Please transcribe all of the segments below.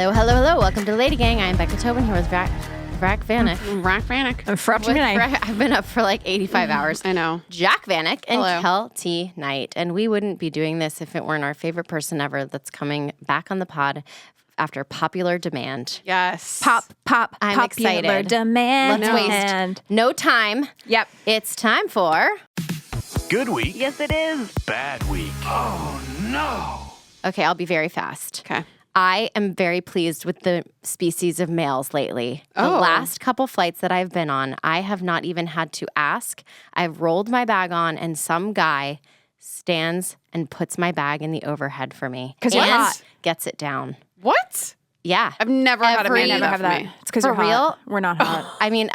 Hello, hello, hello. Welcome to LadyGang. I'm Becca Tobin here with Vrack Vanek. I'm Frappuccino. I've been up for like 85 hours. I know. Jack Vanek and Hello. Kel T. Knight. And we wouldn't be doing this if it weren't our favorite person ever that's coming back on the pod after popular demand. Yes. I'm popular excited. demand. Let's waste no time. Yep. It's time for... Good week. Yes, it is. Bad week. Oh, no. Okay, I'll be very fast. Okay. I am very pleased with the species of males lately. The Oh. last couple flights that I've been on, I have not even had to ask. I've rolled my bag on and some guy stands and puts my bag in the overhead for me. 'Cause you're and hot. Gets it down. What? Yeah. I've never had a man do Every- that for me. It's because For you're hot. real? We're not hot. I mean,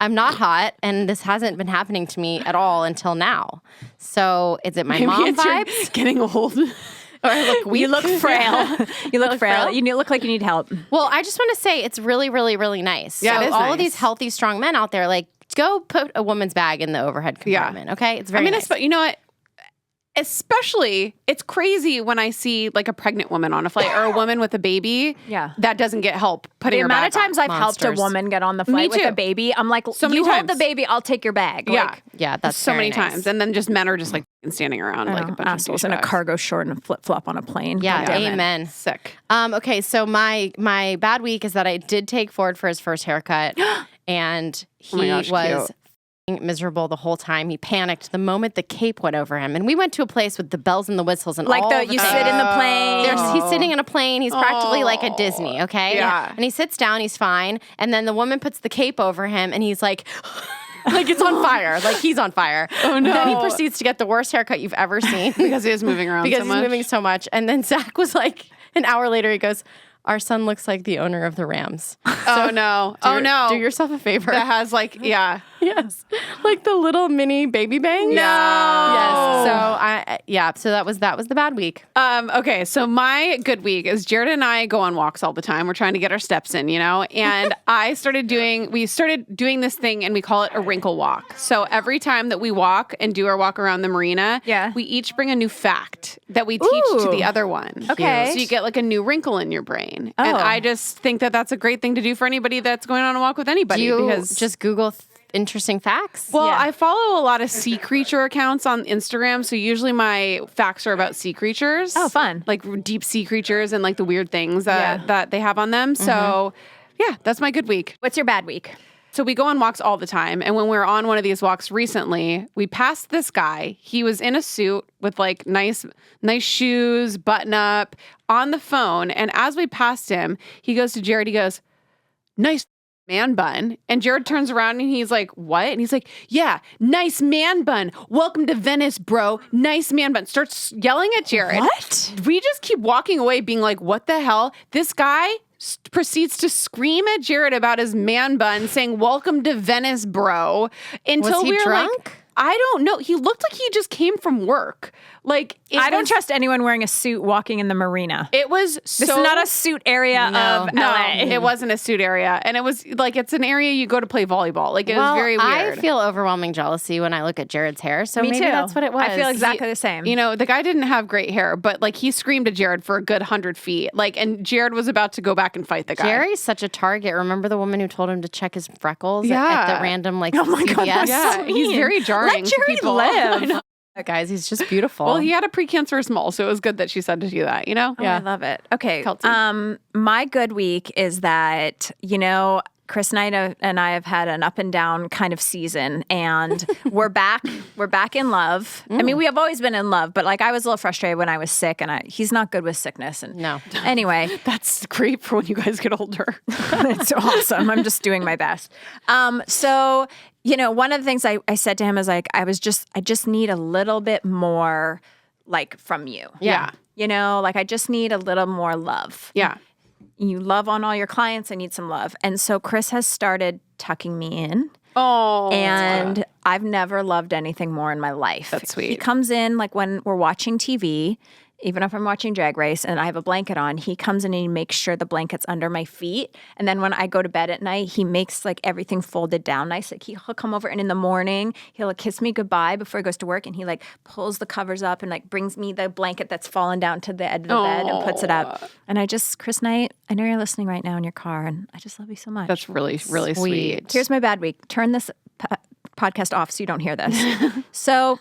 I'm not hot, and this hasn't been happening to me at all until now. So is it my Maybe mom it's your vibes? getting old. Or I look weak. You look frail. You look frail. frail? You look like you need help. Well, I just want to say it's really, really, really nice. Yeah, so it is all nice. of these healthy, strong men out there, like, go put a woman's bag in the overhead compartment, okay? It's very nice. you know what? Especially, it's crazy when I see like a pregnant woman on a flight or a woman with a baby. Yeah. That doesn't get help putting The her amount bag of times on. I've helped a Monsters. woman get on the flight with too. a baby, I'm like, So many you hold times. the baby, I'll take your bag. Yeah. Like, Yeah, that's so very many nice. times. And then just men are just like standing around like a bunch assholes of in a douchebags. cargo short and a flip-flop on a plane. Yeah, God damn it. amen. Sick. Okay, so my bad week is that I did take Ford for his first haircut, and he Oh my gosh, was cute. f***ing miserable the whole time. He panicked the moment the cape went over him, and we went to a place with the bells and the whistles and Like all the the you things. sit in the plane. He's sitting in a plane. He's practically like a Disney, okay? Yeah. And he sits down. He's fine. And then the woman puts the cape over him, and he's like, like it's on fire. Like he's on fire. Oh, no. Then he proceeds to get the worst haircut you've ever seen Because he is moving around because so he's much. moving so much. And then Zach was like, an hour later, he goes, "Our son looks like the owner of the Rams." Oh, no. Oh, no. Do yourself a favor. That has like, yeah. Yes. Like the little mini baby bangs. No. Yes. So that was the bad week. Okay, so my good week is Jared and I go on walks all the time. We're trying to get our steps in, you know? And we started doing this thing and we call it a wrinkle walk. So every time that we walk and do our walk around the marina, Yeah. we each bring a new fact that we teach to the Ooh. other one. Okay. So you get like a new wrinkle in your brain. And Oh. I just think that that's a great thing to do for anybody that's going on a walk with anybody. Do you because just Google interesting facts? well, Yeah. I follow a lot of sea creature accounts on Instagram, so usually my facts are about sea creatures. Oh, fun. Like deep sea creatures and like the weird things Yeah. that they have on them. So, yeah, that's my good week. What's your bad week? So we go on walks all the time, and when we were on one of these walks recently, we passed this guy. He was in a suit with like nice shoes, button up, on the phone, and as we passed him, he goes to Jared, he goes, "Nice man bun." And Jared turns around and he's like, "What?" And he's like, "Yeah, nice man bun. Welcome to Venice, bro. Nice man bun." Starts yelling at Jared. What? We just keep walking away being like, "What the hell?" This guy proceeds to scream at Jared about his man bun, saying, "Welcome to Venice, bro." Until Was he we were drunk? like, I don't know. He looked like he just came from work. Like I don't trust anyone wearing a suit walking in the marina. It was This is so not a suit area of no, LA. it wasn't a suit area. And it was like, it's an area you go to play volleyball. Like, it was very weird. I feel overwhelming jealousy when I look at Jared's hair. So Me maybe too. that's what it was. I feel exactly the same. You know, the guy didn't have great hair, but like he screamed at Jared for a good 100 feet. Like, and Jared was about to go back and fight the guy. Jerry's such a target. Remember the woman who told him to check his freckles at Yeah. the random like Oh my God, CVS? that's Yeah, so he's mean. very jarring. Let to Jerry people. live. I know. Guys, he's just beautiful. Well, he had a precancerous mole, so it was good that she said to do that, you know? Oh, I love it. Okay. Kelty. My good week is that, you know, Chris and I have had an up and down kind of season, and we're back in love. I mean, we have always been in love, but like I was a little frustrated when I was sick, and he's not good with sickness. And No. Anyway, That's great for when you guys get older. it's awesome. I'm just doing my best. So, you know, one of the things I said to him is like, I just need a little bit more like from you. Yeah. You know, like I just need a little more love. Yeah. You love on all your clients. I need some love. And so Chris has started tucking me in. Oh. And I've never loved anything more in my life. That's sweet. He comes in like when we're watching TV even if I'm watching Drag Race and I have a blanket on, he comes in and he makes sure the blanket's under my feet. And then when I go to bed at night, he makes like everything folded down nice. Like he'll come over and in the morning, he'll like, kiss me goodbye before he goes to work. And he like pulls the covers up and like brings me the blanket that's fallen down to the edge of the bed and puts it up. And Chris Knight, I know you're listening right now in your car and I just love you so much. That's really, really sweet. Here's my bad week. Turn this podcast off so you don't hear this. So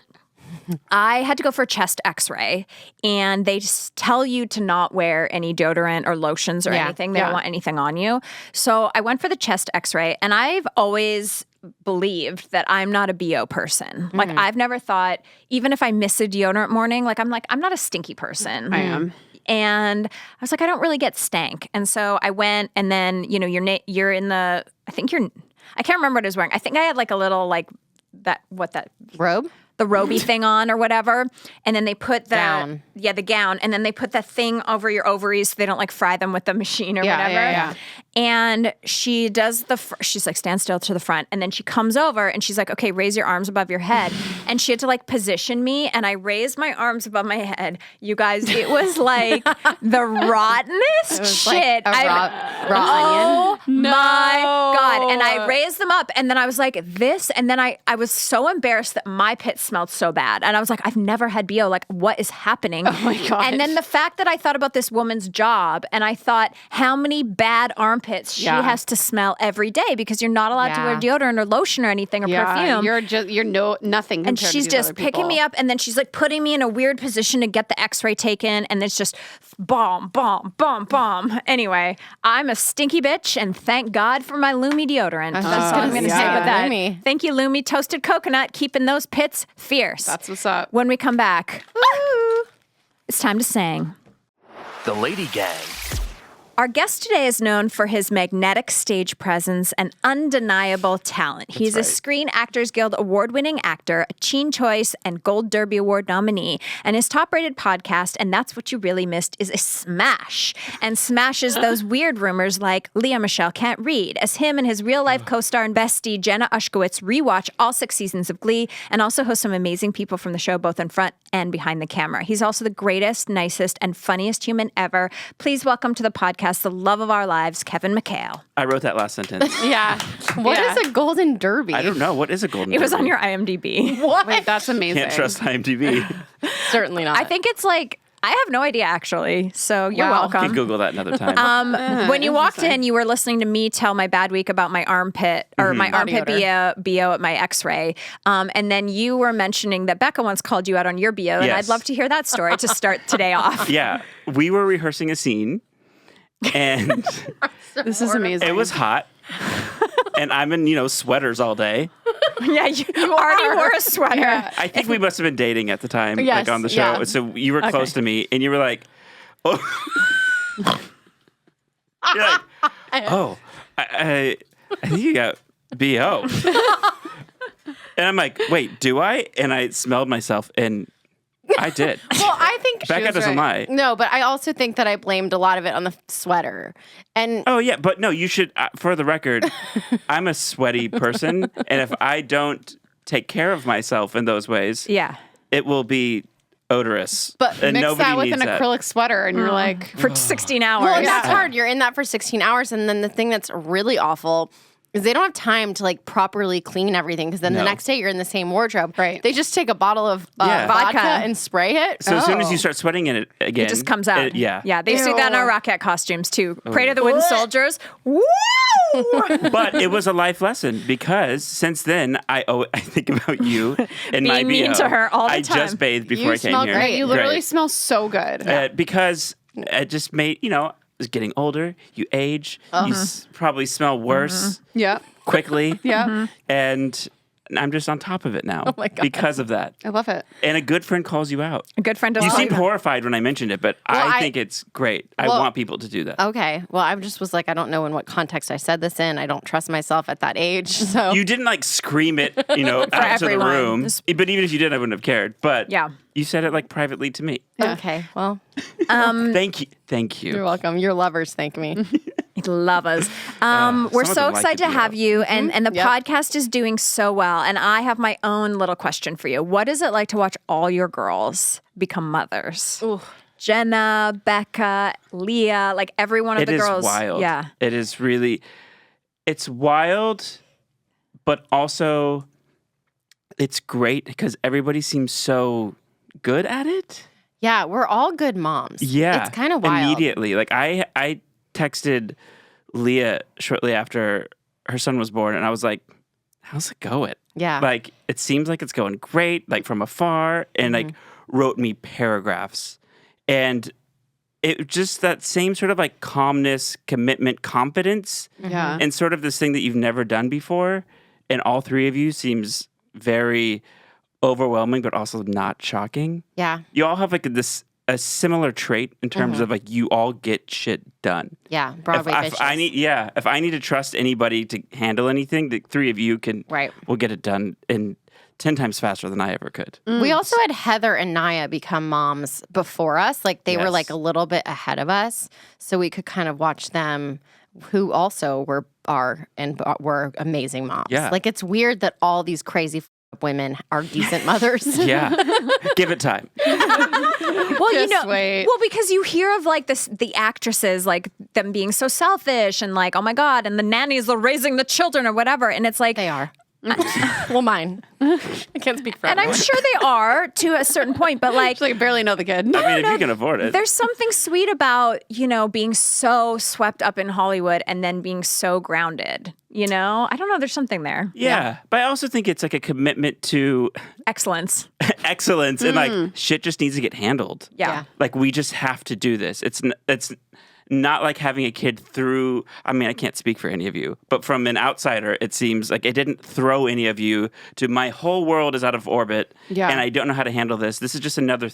I had to go for a chest x-ray and they just tell you to not wear any deodorant or lotions or anything. They don't want anything on you. So I went for the chest x-ray and I've always believed that I'm not a BO person. Like I've never thought, even if I miss a deodorant morning, I'm not a stinky person. I am. And I was like, I don't really get stank. And so I went and then, you're in the, I can't remember what I was wearing. I think I had like a little Robe? the roby thing on or whatever. And then they put the Gown. Yeah, the gown. And then they put the thing over your ovaries so they don't like fry them with the machine or whatever. Yeah. And she does she's like, stand still to the front. And then she comes over and she's like, okay, raise your arms above your head. And she had to like position me. And I raised my arms above my head. You guys, it was like the rottenest shit. Like a raw onion. My God. And I raised them up and then I was like, this. And then I was so embarrassed that my pit smelled so bad. And I was like, I've never had BO. Like, what is happening? Oh my God. And then the fact that I thought about this woman's job and I thought how many bad armpits she has to smell every day because you're not allowed to wear deodorant or lotion or anything or perfume. You're nothing. And she's just picking me up and then she's like putting me in a weird position to get the x-ray taken and it's just bomb, bomb, bomb, bomb. Anyway, I'm a stinky bitch and thank God for my Lumi deodorant. That's what I'm going to say about that. Lumi. Thank you, Lumi. Toasted coconut, keeping those pits fierce. That's what's up. When we come back, it's time to sing. The Lady Gang. Our guest today is known for his magnetic stage presence and undeniable talent. He's a Screen Actors Guild award-winning actor, a Teen Choice and Gold Derby Award nominee, and his top-rated podcast, And That's What You Really Missed, is a smash, and smashes those weird rumors like Leah Michelle can't read, as him and his real-life co-star and bestie, Jenna Ushkowitz, rewatch all 6 seasons of Glee, and also host some amazing people from the show, both in front and behind the camera. He's also the greatest, nicest, and funniest human ever. Please welcome to the podcast the love of our lives, Kevin McHale. I wrote that last sentence. Yeah. What is a golden derby? I don't know. What is a golden It was derby? on your IMDb. What? Wait, that's amazing. Can't trust IMDb. Certainly not. I think it's like, I have no idea actually, so you're Wow. You can welcome. Google that another time. When you walked in, you were listening to me tell my bad week about my armpit or my armpit BO at my x-ray. And then you were mentioning that Becca once called you out on your BO, and Yes. I'd love to hear that story to start today off. Yeah. We were rehearsing a scene, and This is amazing. it was hot. And I'm in, sweaters all day. Yeah, you already wore a sweater. I think we must have been dating at the time, Yes, like on the show. yeah. So you were close to me, and you were like, "Oh, you're like, oh, I think you got BO." And I'm like, "Wait, do I?" And I smelled myself, and I did. Well, I think Becca doesn't lie. No, but I also think that I blamed a lot of it on the sweater. And Oh yeah, but no, you should. For the record, I'm a sweaty person, and if I don't take care of myself in those ways, Yeah. it will be odorous. But and mix nobody that with needs an that. acrylic sweater, and you're like, For 16 hours. well, and that's hard. You're in that for 16 hours, and then the thing that's really awful is they don't have time to like properly clean everything because then the No. next day you're in the same wardrobe. Right. They just take a bottle of Yeah. vodka Vodka. and spray it. So as soon as Oh. you start sweating in it again, it just comes out. Yeah. Yeah, they used to do that in our Rocket costumes too. Pray to the Wooden Soldiers. Woo! But it was a life lesson because since then I think about you and my Being mean BO. to her all the I time. just bathed before You I came smell here. great. you literally Great. smell so good. Because it just made I was getting older. You age. You probably smell worse Yeah. quickly. Yeah. And I'm just on top of it now Oh my God. because of that. I love it. And a good friend calls you out. A good friend does You all seemed that. horrified when I mentioned it, but Well, I I- think it's great. I Well- want people to do that. Okay. Well, I just was like, I don't know in what context I said this in. I don't trust myself at that age. So You didn't like scream it, out to the everyone. room. But even if you did, I wouldn't have cared. But Yeah. you said it like privately to me. okay. Well, Thank you. Thank you. you're welcome. Your lovers thank me. Love us. We're some of so them like excited to to be have out. you, and the Yep. podcast is doing so well. And I have my own little question for you. What is it like to watch all your girls become mothers? Jenna, Becca, Leah, like every one of the girls. It is wild. Yeah. It is really, it's wild, but also it's great because everybody seems so good at it. Yeah, we're all good moms. Yeah. It's kind of wild. Immediately. Like I texted Leah shortly after her son was born and I was like, how's it going? Yeah. Like, it seems like it's going great, like from afar, and like wrote me paragraphs. And it just that same sort of like calmness, commitment, confidence, Yeah. and sort of this thing that you've never done before. And all three of you seems very overwhelming, but also not shocking. Yeah. You all have like a similar trait in terms of like you all get shit done. Yeah. Broadway bitches. If I need to trust anybody to handle anything, the three of you will get it done in 10 times faster than I ever could. We also had Heather and Naya become moms before us. Like they were Yes. like a little bit ahead of us. So we could kind of watch them who also were amazing moms. Yeah. Like it's weird that all these crazy women are decent mothers. Yeah. Give it time. Well, Just wait. well, because you hear of like the actresses, like them being so selfish and like, oh my God, and the nannies are raising the children or whatever. And it's like, They are. Well, mine. I can't speak for and I'm everyone. sure they are to a certain point, but like, Like barely know the kid. I mean, if you can afford it. there's something sweet about, being so swept up in Hollywood and then being so grounded, I don't know. There's something there. Yeah. But I also think it's like a commitment to Excellence. excellence and like shit just needs to get handled. Yeah. Like we just have to do this. It's not like having a kid through, I mean, I can't speak for any of you, but from an outsider, it seems like it didn't throw any of you to my whole world is out of orbit Yeah. and I don't know how to handle this. This is just another,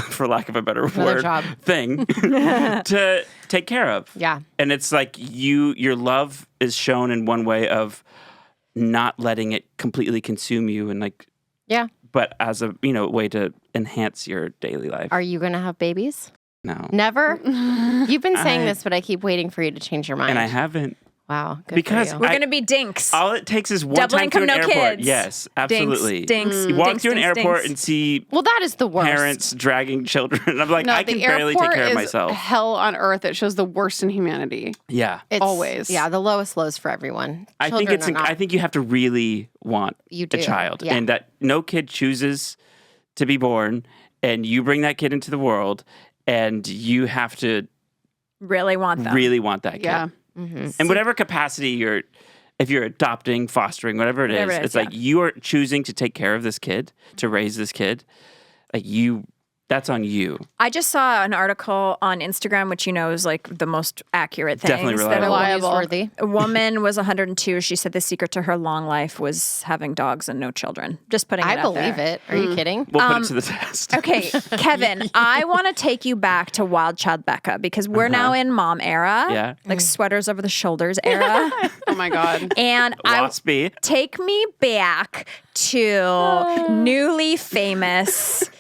for lack of a better word, job. thing to take care of. Yeah. And it's like your love is shown in one way of not letting it completely consume you and like, Yeah. but as a, way to enhance your daily life. Are you going to have babies? No. Never? You've been saying this, but I keep waiting for you to change your mind. And I haven't. Wow. Good Because for you. We're going to be dinks. All it takes is one Double time income, to an no airport. kids. Yes, absolutely. Dinks. You walk dinks, through an dinks, airport dinks. and see Well, that is the worst. parents dragging children. I'm like, No, I can the barely take airport care of is myself. hell on earth. It shows the worst in humanity. Yeah. It's, Always. Yeah, the lowest lows for everyone. I think Children are not. I think you have to really want You a do, child. yeah. And that no kid chooses to be born and you bring that kid into the world and you have to Really want them. really want that kid. Yeah. In whatever capacity if you're adopting, fostering, whatever it is, Whatever it is, it's like you are choosing to take care of this kid, to raise this kid. Like that's on you. I just saw an article on Instagram, which is like the most accurate things. Definitely that reliable. Newsworthy. A woman was 102. She said the secret to her long life was having dogs and no children. Just putting it I out believe there. it. Are you kidding? We'll put it to the test. Okay, Kevin, I want to take you back to Wild Child Becca because we're now in mom era. Yeah. Like sweaters over the shoulders era. Oh my God. And Waspy. take me back to newly famous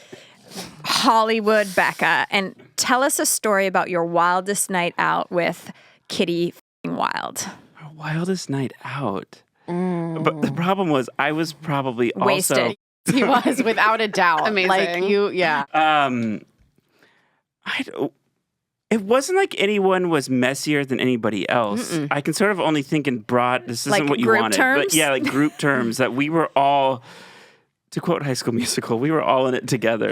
Hollywood Becca and tell us a story about your wildest night out with Kitty f***ing Wild. Our wildest night out. But the problem was I was probably Wasted. also He was, without a doubt. Amazing. Like yeah. it wasn't like anyone was messier than anybody else. I can sort of only think in broad, this isn't Like what you group wanted. terms? But yeah, like group terms that we were all, to quote High School Musical, we were all in it together,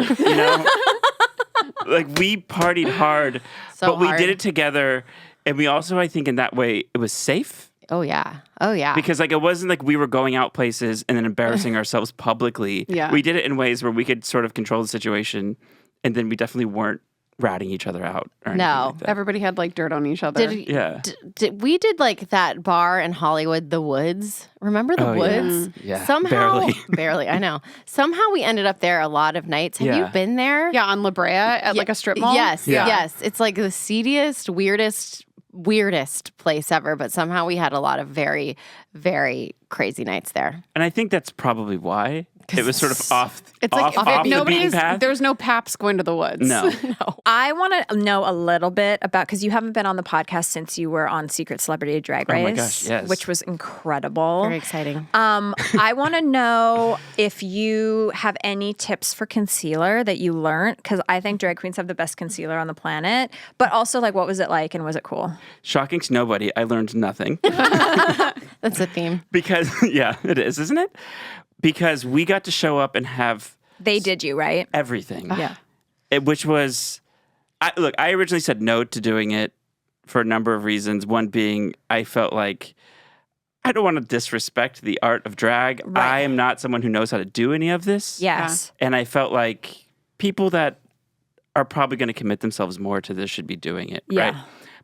Like we partied hard, So but we hard. did it together. And we also, I think in that way, it was safe. Oh yeah. Oh yeah. Because like it wasn't like we were going out places and then embarrassing ourselves publicly. Yeah. We did it in ways where we could sort of control the situation, and then we definitely weren't ratting each other out. Or anything No. like that. Everybody had like dirt on each other. Yeah. We did like that bar in Hollywood, The Woods. Remember The Oh, yeah. Woods? Yeah, Somehow, barely. I know. Somehow we ended up there a lot of nights. Have you Yeah. been there? Yeah, on La Brea at like a strip mall. Yes, Yeah. yes. It's like the seediest, weirdest place ever, but somehow we had a lot of very, very crazy nights there. And I think that's probably why. It was sort of off. It's off, like off if the beaten nobody's path. there's no paps going to the woods. No. I want to know a little bit about, because you haven't been on the podcast since you were on Secret Celebrity Drag Race, Oh my gosh, yes. which was incredible. Very exciting. I want to know if you have any tips for concealer that you learned, because I think drag queens have the best concealer on the planet. But also, like, what was it like and was it cool? Shocking to nobody, I learned nothing. That's a theme. Because, yeah, it is, isn't it? Because we got to show up and have They did you, right? everything. Yeah. Which was, look, I originally said no to doing it for a number of reasons. One being, I felt like I don't want to disrespect the art of drag. Right. I am not someone who knows how to do any of this. Yes. And I felt like people that are probably going to commit themselves more to this should be doing it. Yeah. Right?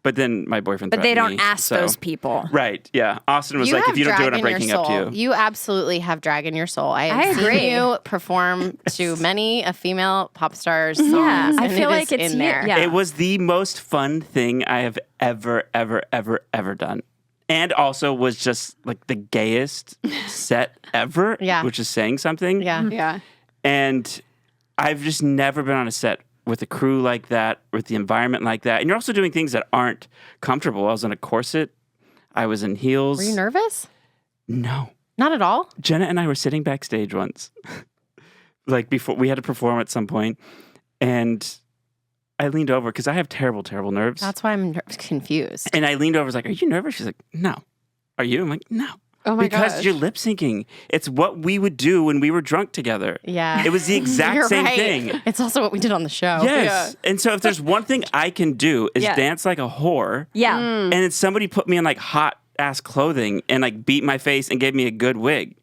But then my boyfriend But they threatened don't me, ask so- those people. Right, yeah. Austin was like, if you don't do it, I'm breaking up to you. You absolutely have drag in your soul. I have agree. seen you perform to many a female pop star's songs. Yeah, I and feel it like is it's in there. Yeah. It was the most fun thing I have ever done. And also was just like the gayest set ever, Yeah. which is saying something. Yeah. Yeah. And I've just never been on a set with a crew like that, with the environment like that. And you're also doing things that aren't comfortable. I was in a corset. I was in heels. Were you nervous? No. Not at all. Jenna and I were sitting backstage once. Like before, we had to perform at some point, and I leaned over because I have terrible nerves. That's why I'm confused. And I leaned over, I was like, "Are you nervous?" She's like, "No." "Are you?" I'm like, "No." Oh my Because gosh. you're lip syncing. It's what we would do when we were drunk together. Yeah. It was the exact You're same right. thing. It's also what we did on the show. Yes. And so if there's one thing I can do is Yeah. dance like a whore. Yeah. And then somebody put me in like hot ass clothing and like beat my face and gave me a good wig.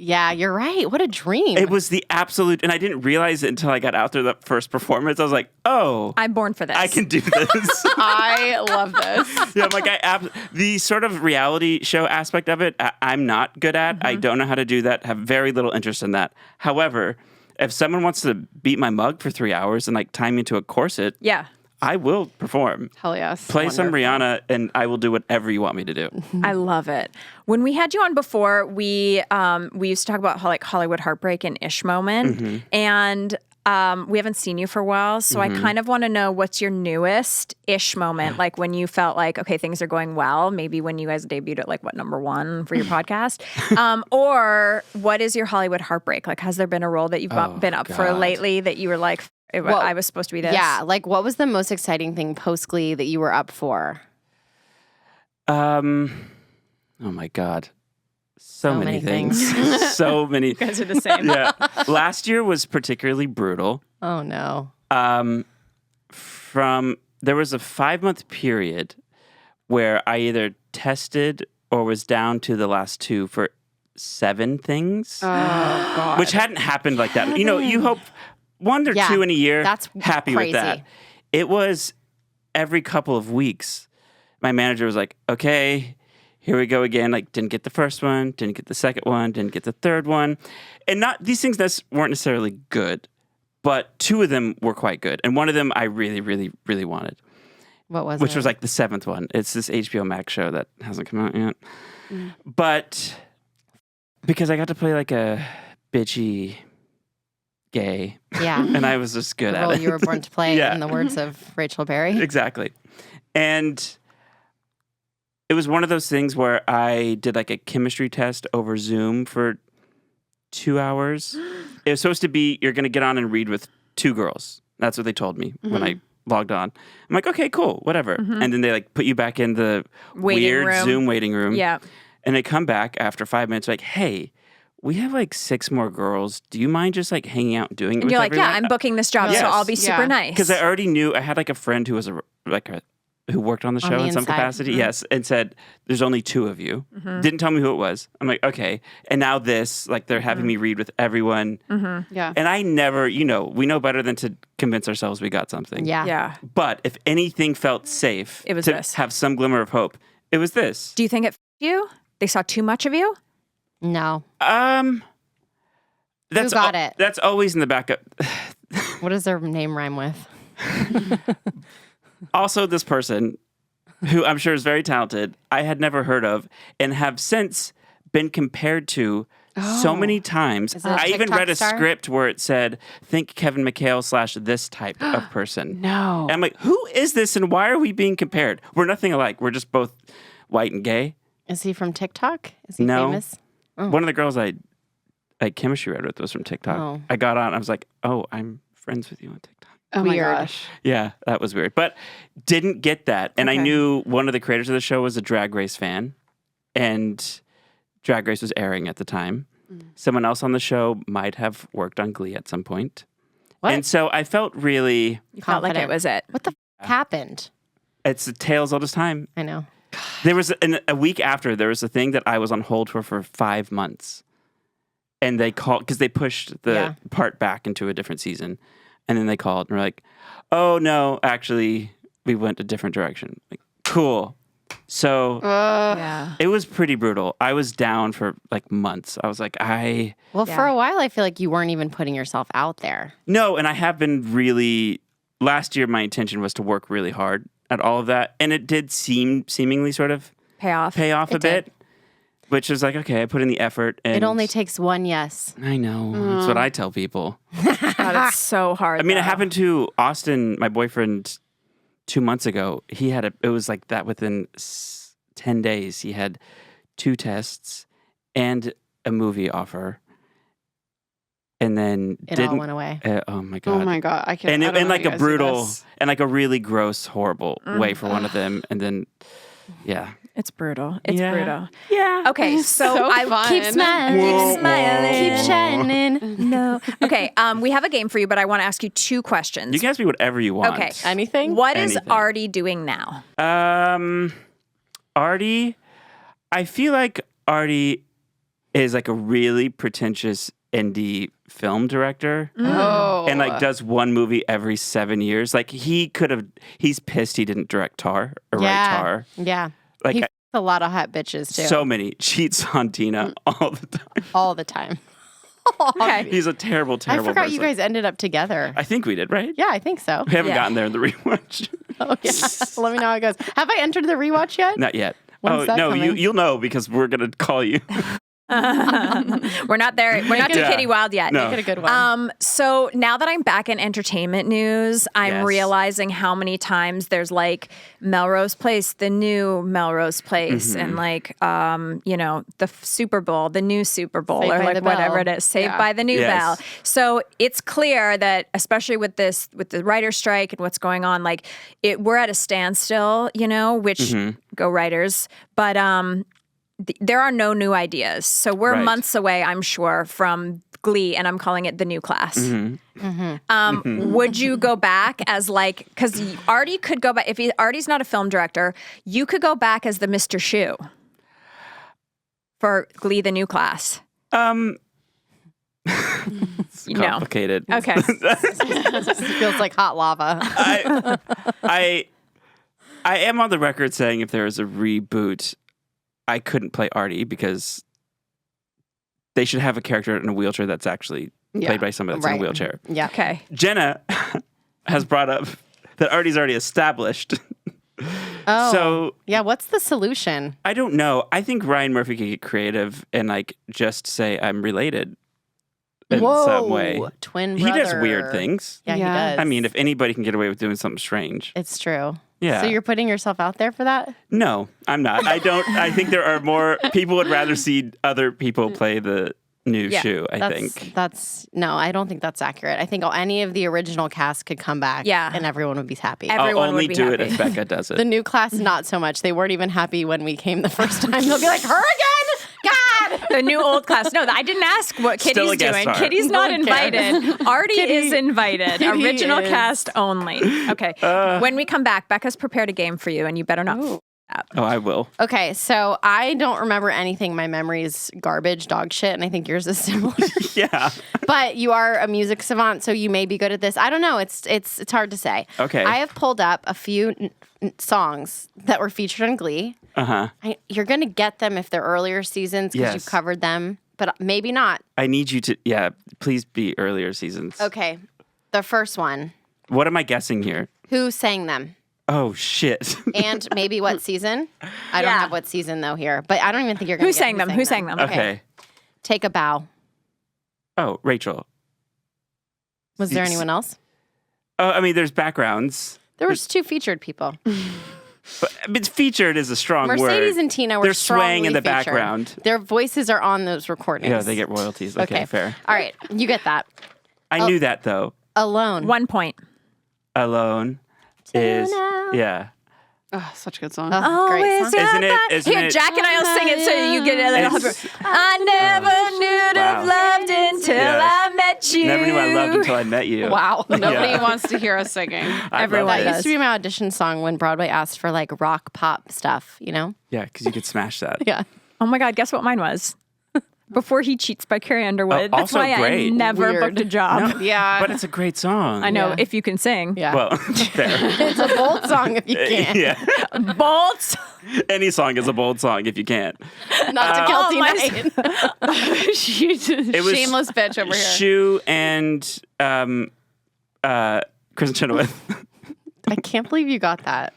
Yeah, you're right. What a dream. It was the absolute, and I didn't realize it until I got out there the first performance. I was like, oh, I'm born for this. I can do this. I love this. Yeah, I'm like, the sort of reality show aspect of it, I'm not good at. I don't know how to do that, have very little interest in that. However, if someone wants to beat my mug for 3 hours and like tie me into a corset, Yeah. I will perform. Hell yes. Play some Rihanna, and I will do whatever you want me to do. I love it. When we had you on before, we used to talk about like Hollywood Heartbreak and Ish Moment, and we haven't seen you for a while, so I kind of want to know what's your newest Ish moment, like when you felt like, okay, things are going well, maybe when you guys debuted at like what, #1 for your podcast, or what is your Hollywood Heartbreak? Like, has there been a role that you've been up for God. lately that you were like, I was supposed to be this? Yeah, like what was the most exciting thing post Glee that you were up for? Oh my God. So many things. So many. You guys are the same. Yeah. Last year was particularly brutal. Oh no. There was a 5-month period where I either tested or was down to the last 2 for 7 things, Oh God. which hadn't happened like that. You know, you hope 1 or Yeah, 2 in a year. that's happy crazy. with that. It was every couple of weeks. My manager was like, "Okay, here we go again." Like, didn't get the first one, didn't get the second one, didn't get the third one, and not these things weren't necessarily good, but 2 of them were quite good, and one of them I really, really, really wanted, What was which it? was like the 7th one. It's this HBO Max show that hasn't come out yet, but because I got to play like a bitchy gay, Yeah. and I was just good The at role it. you were born to play, Yeah. in the words of Rachel Berry. Exactly. And it was one of those things where I did like a chemistry test over Zoom for 2 hours. It was supposed to be, you're going to get on and read with 2 girls. That's what they told me when I logged on. I'm like, okay, cool, whatever. And then they like put you back in the Waiting weird room. Zoom waiting room. Yeah. And they come back after 5 minutes like, hey, we have like 6 more girls. Do you mind just like hanging out and doing it And with you're like, everyone? yeah, I'm booking this job, Yes. so I'll be super Yeah. nice. Because I already knew I had like a friend who was who worked on the show the in some inside. capacity. Yes, and said, "There's only 2 of you." Didn't tell me who it was. I'm like, okay. And now this, like, they're having me read with everyone. Yeah. And I never, we know better than to convince ourselves we got something. Yeah. yeah. But if anything felt safe, It was to this. have some glimmer of hope, it was this. Do you think it you? They saw too much of you? No. That's got it? That's always in the back of. What does their name rhyme with? Also, this person, who I'm sure is very talented, I had never heard of, and have since been compared to so many times. Is it a I even TikTok read a star? script where it said, think Kevin McHale / this type of person. No. And I'm like, who is this and why are we being compared? We're nothing alike. We're just both white and gay. Is he from TikTok? Is he No. famous? One of the girls I chemistry read with was from TikTok. Oh. I got on. I was like, oh, I'm friends with you on TikTok. Oh my Weird. gosh. Yeah, that was weird. But didn't get that. And I Okay. knew one of the creators of the show was a Drag Race fan. And Drag Race was airing at the time. Someone else on the show might have worked on Glee at some point. What? And so I felt really, You felt like it Confident. was it. What the happened? it's a tale's oldest time. I know. There was a week after, there was a thing that I was on hold for 5 months. And they called, because they pushed the part back into a different season. And then they called and were like, oh, no, actually, we went a different direction. Like, cool. So Yeah. it was pretty brutal. I was down for like months. I was like, Well, for a while, I feel like you weren't even putting yourself out there. no, and I have been really, last year my intention was to work really hard at all of that. And it did seemingly sort of Pay off. pay off a bit, which was like, okay, I put in the effort. And It only takes one yes. I know. That's what I tell people. God, it's so hard. I mean, it though. happened to Austin, my boyfriend, 2 months ago. It was like that within 10 days. He had 2 tests and a movie offer. And then It all went away. oh my God. Oh my God. I can't. And I it, don't in know like how a you guys do brutal, this. and like a really gross, horrible way for one of them. And then, yeah. It's brutal. It's Yeah. brutal. Yeah. Okay, so So I fun. Keep smiling. keep smiling. Keep shining. No. Okay, we have a game for you, but I want to ask you 2 questions. You can ask me whatever you want. Okay. Anything? What is Anything. Artie doing now? Artie, I feel like Artie is like a really pretentious indie film director. Oh. And like does one movie every 7 years. Like he's pissed he didn't direct Tar or write Tar. Yeah. Like He a lot of hot bitches too. so many cheats on Tina all the time. all the time. Okay. He's a terrible, I terrible forgot person. you guys ended up together. I think we did, right? Yeah, I think so. We haven't Yeah. gotten there in the rewatch. Oh yeah. Let me know how it goes. Have I entered the rewatch yet? Not yet. When's that no, coming? you'll know because we're gonna call you. We're not there. We're not too Yeah. kitty wild yet. No. Get a good one. So now that I'm back in entertainment news, I'm Yes. realizing how many times there's like Melrose Place, the new Melrose Place, Mm-hmm. and like the Super Bowl, the new Super Bowl, Saved or by like the Bell. whatever it is, Saved Yeah. by the New Yes. Bell. So it's clear that, especially with the writer's strike and what's going on, like we're at a standstill, which Mm-hmm. go writers, but there are no new ideas. So we're Right. months away, I'm sure, from Glee, and I'm calling it the new class. Mm-hmm. Would you go back as because Artie could go back, if Artie's not a film director, you could go back as the Mr. Shoe for Glee, the new class. It's complicated. Okay. Feels like hot lava. I am on the record saying if there is a reboot, I couldn't play Artie because they should have a character in a wheelchair that's actually played by somebody that's in a Right. wheelchair. Yeah. Okay. Jenna has brought up that Artie's already established. Oh. So yeah, what's the solution? I don't know. I think Ryan Murphy could get creative and like just say I'm related in some way. Twin He brother. does weird things. Yeah, Yeah. he does. I mean, if anybody can get away with doing something strange. It's true. Yeah. So you're putting yourself out there for that? No, I'm not. I don't. I think there are more people would rather see other people play the new Yeah, shoe. I think. No, I don't think that's accurate. I think any of the original cast could come back Yeah. and everyone would be happy. I'll Everyone only would be do it happy. if Becca does it. The new class, not so much. They weren't even happy when we came the first time. They'll be like, her again? God! The new old class. No, I didn't ask what Still Kitty's a guest doing. star. Kitty's No not one cares. invited. Artie is invited. Kitty Original is. cast only. Okay. When we come back, Becca's prepared a game for you, and you better not. Oh, I will. Okay, so I don't remember anything. My memory's garbage, dog shit, and I think yours is similar. Yeah. But you are a music savant, so you may be good at this. I don't know. It's hard to say. Okay. I have pulled up a few songs that were featured on Glee. You're going to get them if they're earlier seasons because Yes. you've covered them, but maybe not. I need you to. Yeah. Please be earlier seasons. Okay, the first one. What am I guessing here? Who sang them? Oh shit. And maybe what season? I don't Yeah. have what season though here, but I don't even think you're going to Who sang them? Who sang them? Okay. Take a bow. Oh, Rachel. Was there anyone else? Oh, I mean, there's backgrounds. There was 2 featured people. But I mean, featured is a strong word. Mercedes and Tina were They're swaying in the strongly featured. background. Their voices are on those recordings. Yeah, they get royalties. Okay, fair. All right, you get that. I knew that, though. Alone. 1 point. Alone is, Tonight. yeah. Oh, such a good song. Oh, great song. Isn't Here, it? Jack and I'll sing it so you get a little. It's- I never knew to have Wow. loved until Yes. I met you. Never knew I loved until I met you. Wow. Nobody Yeah. wants to hear us singing. I Everyone love That it. used to be my audition song when Broadway asked for like rock pop stuff, you know? Yeah, because you could smash that. Yeah. Oh my God, guess what mine was? Before He Cheats by Carrie Underwood. Oh, That's also why I great. never Weird. booked a job. No, Yeah. but it's a great song. I know, Yeah. if you can sing. Yeah. Well, fair. It's a bold song if you can. Yeah. Bolts. Any song is a bold song if you can't. Not to Oh, Kelty my- Night. was- Shameless bitch over here. Shu and Kristen Chenoweth. I can't believe you got that.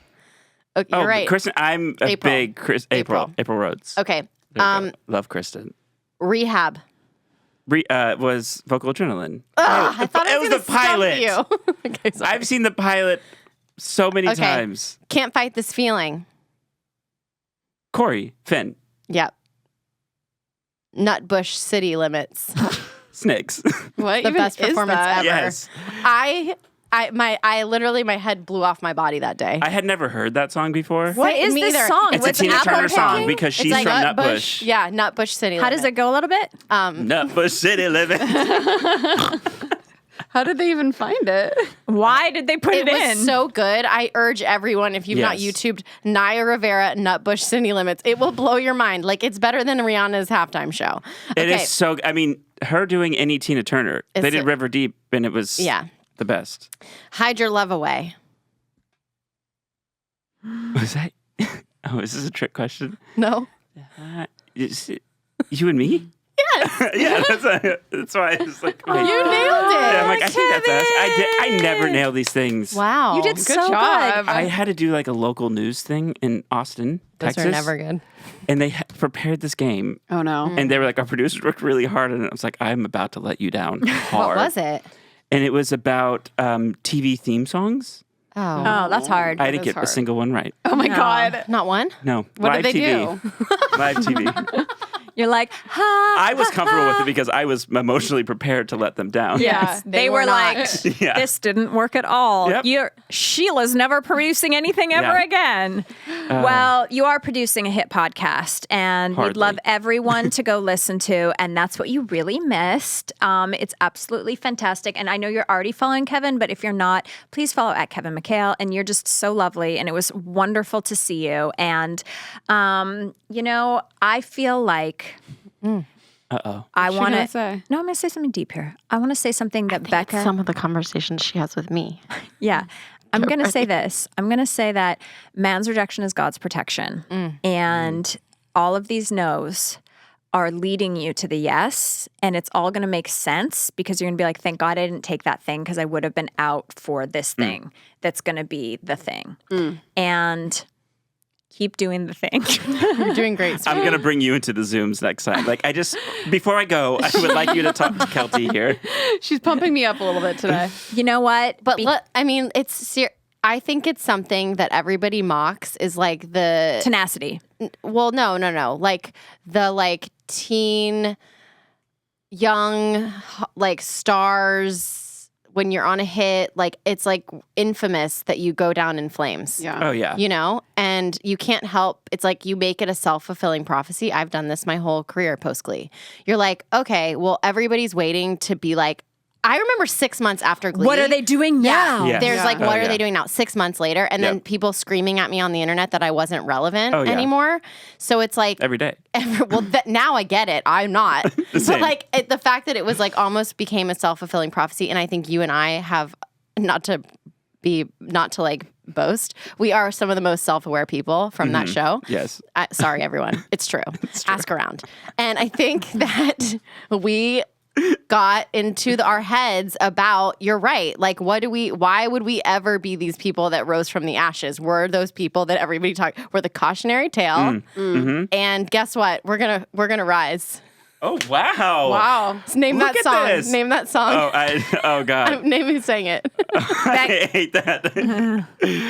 Okay, Oh, you're right. Kristen, I'm a April. big April Rhodes. Okay. There you go. Love Kristen. Rehab. Was Vocal Adrenaline. I thought it I was was the gonna stump pilot. you. Okay, sorry. I've seen the pilot so many Okay. times. Can't fight this feeling. Corey, Finn, Yep. Nutbush City Limits. Snakes. What The even best is performance that? ever. Yes. I literally, my head blew off my body that day. I had never heard that song before. What is Me this either. song? It's a What's Tina apple Turner song picking? because she's like from Nutbush. Nutbush. Yeah, Nutbush City How Limits. does it go a little bit? Nutbush City living. How did they even find it? Why did they put it, It in? was so good. I urge everyone, if you've not Yes. YouTubed Naya Rivera Nutbush City Limits, it will blow your mind. Like, it's better than Rihanna's halftime show. It Okay. is so. I mean, her doing any Tina Turner. They It's did a- River Deep, and it was Yeah. the best. Hide your love away. Was that? Oh, is this a trick question? No. You and me? Yes. Yeah, that's why I was like, wait. You nailed it. Yeah, I'm like, I think that's us. I never nail these things. Wow. You did Good so job. good. I had to do like a local news thing in Austin, Those Texas. are never good. And they prepared this game, Oh no. and they were like, our producers worked really hard, and I was like, I'm about to let you down hard. What was it? And it was about TV theme songs. Oh. Oh, that's hard. I didn't is get a hard. single one right. Oh my No. god. Not one? No. What Live did they TV. do? Live TV. You're like, ha. I was comfortable with it because I was emotionally prepared to let them down. Yes, Yeah, they they were were like, not. Yeah. this didn't work at all. Yep. Sheila's never producing anything ever Yeah. again. Well, you are producing a hit podcast, and we'd Hardly. love everyone to go listen to, and that's what you really missed. It's absolutely fantastic, and I know you're already following Kevin, but if you're not, please follow at Kevin McHale, and you're just so lovely, and it was wonderful to see you. And, I feel like Uh-oh. I she want gonna to say? No, I'm going to say something deep here. I want to say something that Becca. Some of the conversations she has with me. Yeah. I'm going to say this. I'm going to say that man's rejection is God's protection. And all of these no's are leading you to the yes. And it's all going to make sense because you're going to be like, thank God I didn't take that thing because I would have been out for this thing that's going to be the thing. And keep doing the thing. You're doing great. I'm going to bring you into the Zooms next time. Like, before I go, I would like you to talk to Kelty here. She's pumping me up a little bit today. You know what? But I mean, I think it's something that everybody mocks is like the tenacity. well, no. Like the teen young stars when you're on a hit, like it's like infamous that you go down in flames. Yeah. Oh, yeah. You know, and you can't help. It's like you make it a self-fulfilling prophecy. I've done this my whole career post Glee. You're like, okay, well, everybody's waiting to be like, I remember 6 months after Glee. What are they doing now? Yeah. There's like, Oh, what are yeah. they doing now? 6 months later, and then Yep. people screaming at me on the internet that I wasn't relevant Oh, yeah. anymore. So it's like, Every day. now I get it. I'm not. But Same. like the fact that it was like almost became a self-fulfilling prophecy, and I think you and I have not to boast. We are some of the most self-aware people from that show. Yes. Sorry, everyone. It's true. Ask around. And I think that we got into our heads about, you're right. Like, why would we ever be these people that rose from the ashes? We're those people that everybody we're the cautionary tale. And guess what? We're gonna rise. Oh, wow. Wow. Name Look that at song. this. Name that song. Oh God. Name who sang it. I hate that.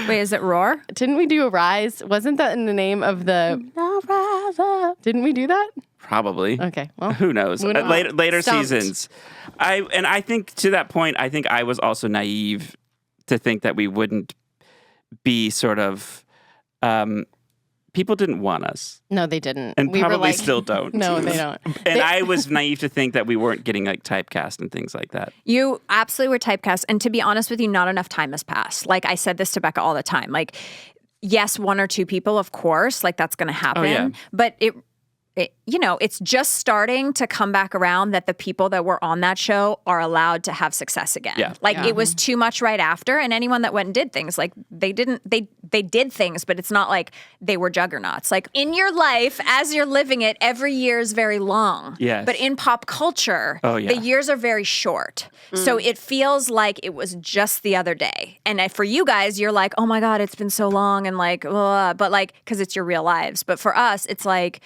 Wait, is it Roar? Didn't we do a rise? Wasn't that in the name of the Now Rise Up? Didn't we do that? Probably. Okay. Well, Who knows? Who knows? Later Stumped. seasons. I think to that point, I think I was also naive to think that we wouldn't be sort of people didn't want us. no, they didn't. And we were probably like, still don't. No, they don't. And I was naive to think that we weren't getting like typecast and things like that. You absolutely were typecast. And to be honest with you, not enough time has passed. Like I said this to Becca all the time. Like, yes, 1 or 2 people, of course, like that's going to happen. yeah. But it's just starting to come back around that the people that were on that show are allowed to have success again. Yeah. Like it was too much right after, and anyone that went and did things, like they did things, but it's not like they were juggernauts. Like in your life, as you're living it, every year is very long. Yes. But in pop culture, the years are very short. So it feels like it was just the other day. And for you guys, you're like, oh my God, it's been so long, and like, ugh, but like, because it's your real lives. But for us, it's like,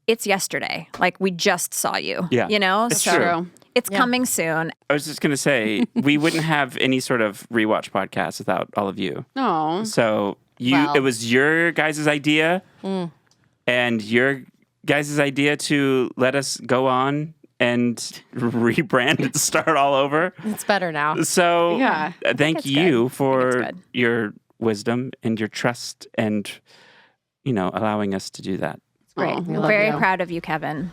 it's yesterday. Like we just saw you. Yeah. You know? It's So true. it's coming soon. I was just going to say, we wouldn't have any sort of rewatch podcast without all of you. Oh. So Wow. it was your guys' idea and your guys' idea to let us go on and rebrand and start all over. It's better now. So Yeah. thank it's you good. for good. your wisdom and your trust and, allowing us to do that. Great. we love Very you. proud of you, Kevin.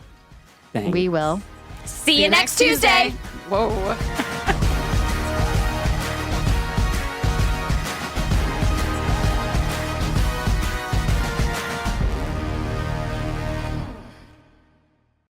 Thank We will. See you next Tuesday. Whoa.